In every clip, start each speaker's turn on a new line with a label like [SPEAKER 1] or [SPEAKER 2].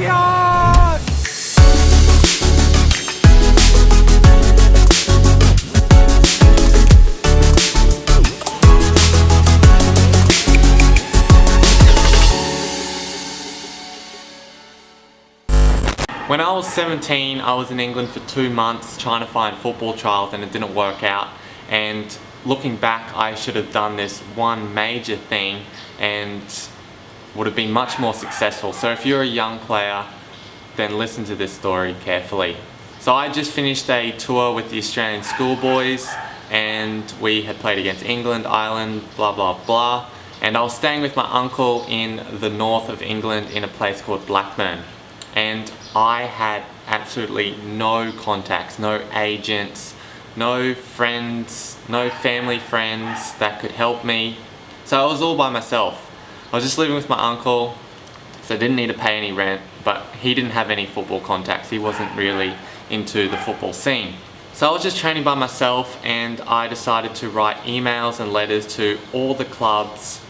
[SPEAKER 1] champion!
[SPEAKER 2] When I was 17, I was in England for 2 months trying to find football trials, and it didn't work out. And looking back, I should have done this one major thing and would have been much more successful. So if you're a young player, then listen to this story carefully. So I just finished a tour with the Australian schoolboys, and we had played against England, Ireland, blah blah blah. And I was staying with my uncle in the north of England in a place called Blackburn. And I had absolutely no contacts, no agents, no friends, no family friends that could help me. So I was all by myself. I was just living with my uncle, so I didn't need to pay any rent, but he didn't have any football contacts. He wasn't really into the football scene. So I was just training by myself, and I decided to write emails and letters to all the clubs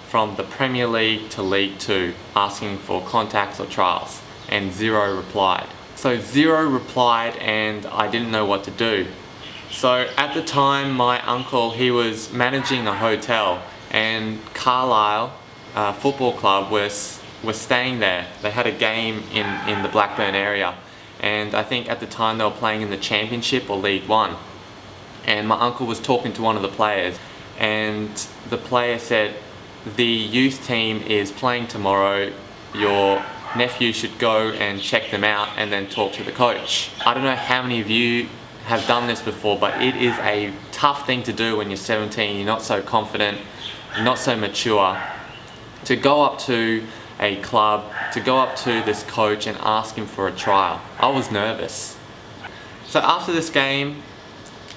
[SPEAKER 2] from the Premier League to League 2 asking for contacts or trials. And 0 replied. So 0 replied, and I didn't know what to do. So at the time, my uncle, he was managing a hotel, and Carlisle Football Club was staying there. They had a game in the Blackburn area, and I think at the time they were playing in the Championship or League 1. And my uncle was talking to one of the players, and the player said, "The youth team is playing tomorrow. Your nephew should go and check them out and then talk to the coach." I don't know how many of you have done this before, but it is a tough thing to do when you're 17, you're not so confident, you're not so mature, to go up to a club, to go up to this coach and ask him for a trial. I was nervous. So after this game,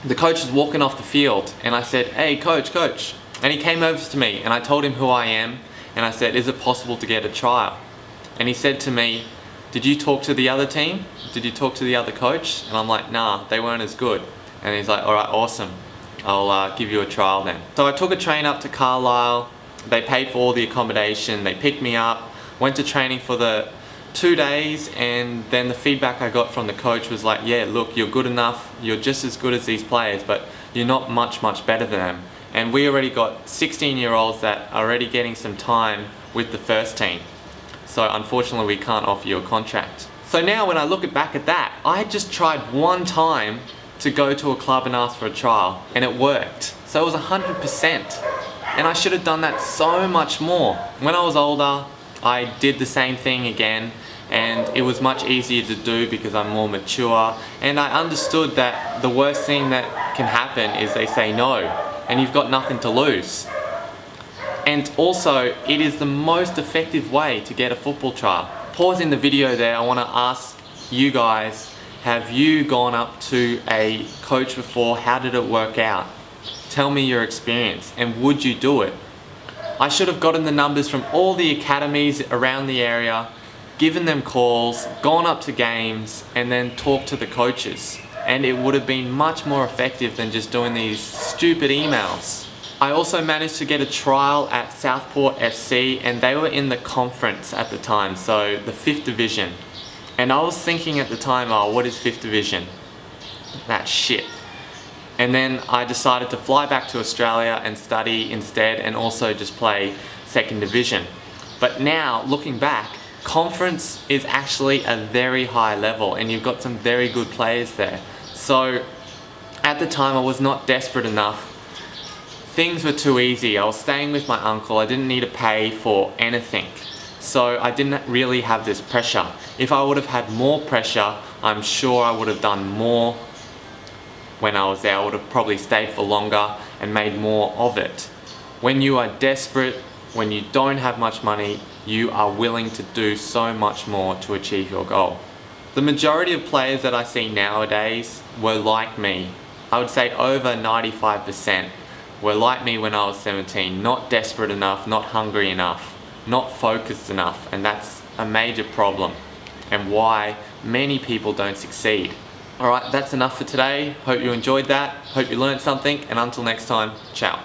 [SPEAKER 2] the coach was walking off the field, and I said, "Hey coach, coach." And he came over to me, and I told him who I am, and I said, "Is it possible to get a trial?" And he said to me, "Did you talk to the other team? Did you talk to the other coach?" And I'm like, "Nah, they weren't as good." And he's like, "Alright, awesome. I'll give you a trial then." So I took a train up to Carlisle. They paid for all the accommodation. They picked me up, went to training for the 2 days, and then the feedback I got from the coach was like, "Yeah, look, you're good enough. You're just as good as these players, but you're not much better than them." And we already got 16-year-olds that are already getting some time with the first team. So unfortunately we can't offer you a contract. So now when I look back at that, I had just tried one time to go to a club and ask for a trial, and it worked. So it was 100%. And I should have done that so much more. When I was older, I did the same thing again, and it was much easier to do because I'm more mature, and I understood that the worst thing that can happen is they say no, and you've got nothing to lose. And also, it is the most effective way to get a football trial. Pausing the video there, I want to ask you guys, have you gone up to a coach before? How did it work out? Tell me your experience, and would you do it? I should have gotten the numbers from all the academies around the area, given them calls, gone up to games, and then talked to the coaches. And it would have been much more effective than just doing these stupid emails. I also managed to get a trial at Southport FC, and they were in the conference at the time, so the 5th division. And I was thinking at the time, oh, what is 5th division? That's shit. And then I decided to fly back to Australia and study instead, and also just play 2nd division. But now, looking back, conference is actually a very high level, and you've got some very good players there. So at the time I was not desperate enough. Things were too easy. I was staying with my uncle. I didn't need to pay for anything. So I didn't really have this pressure. If I would have had more pressure, I'm sure I would have done more when I was there. I would have probably stayed for longer and made more of it. When you are desperate, when you don't have much money, you are willing to do so much more to achieve your goal. The majority of players that I see nowadays were like me. I would say over 95% were like me when I was 17, not desperate enough, not hungry enough, not focused enough, and that's a major problem and why many people don't succeed. Alright, that's enough for today. Hope you enjoyed that, hope you learned something, and until next time, ciao.